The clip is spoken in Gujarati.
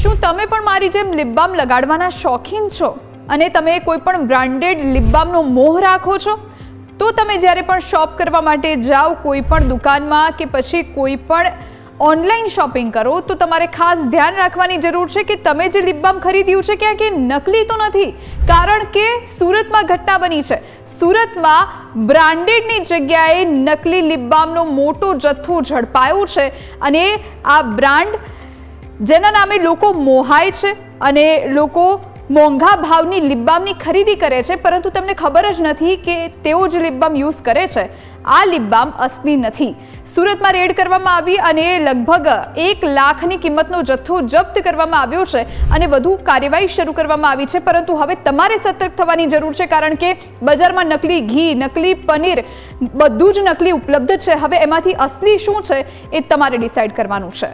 શું તમે પણ મારી જેમ લિપ બામ લગાડવાના શોખીન છો અને તમે કોઈ પણ બ્રાન્ડેડ લિપ બામનો મોહ રાખો છો? તો તમે જ્યારે પણ શોપ કરવા માટે જાઓ કોઈ પણ દુકાનમાં કે પછી કોઈ પણ ઓનલાઈન શોપિંગ કરો તો તમારે ખાસ ધ્યાન રાખવાની જરૂર છે કે તમે જે લિપ બામ ખરીદ્યું છે ક્યાંક એ નકલી તો નથી, કારણ કે સુરતમાં ઘટના બની છે. સુરતમાં બ્રાન્ડેડની જગ્યાએ નકલી લિપ બામનો મોટો જથ્થો ઝડપાયો છે અને આ બ્રાન્ડ જેના નામે લોકો મોહાય છે અને લોકો મોંઘા ભાવની લિપ બામની ખરીદી કરે છે, પરંતુ તમને ખબર જ નથી કે તેઓ જે લિપ બામ યુઝ કરે છે આ લિપ બામ અસલી નથી. સુરતમાં રેડ કરવામાં આવી અને લગભગ 1 લાખની કિંમતનો જથ્થો જપ્ત કરવામાં આવ્યો છે અને વધુ કાર્યવાહી શરૂ કરવામાં આવી છે. પરંતુ હવે તમારે સતર્ક થવાની જરૂર છે, કારણ કે બજારમાં નકલી ઘી, નકલી પનીર બધું જ નકલી ઉપલબ્ધ છે. હવે એમાંથી અસલી શું છે એ તમારે ડિસાઈડ કરવાનું છે.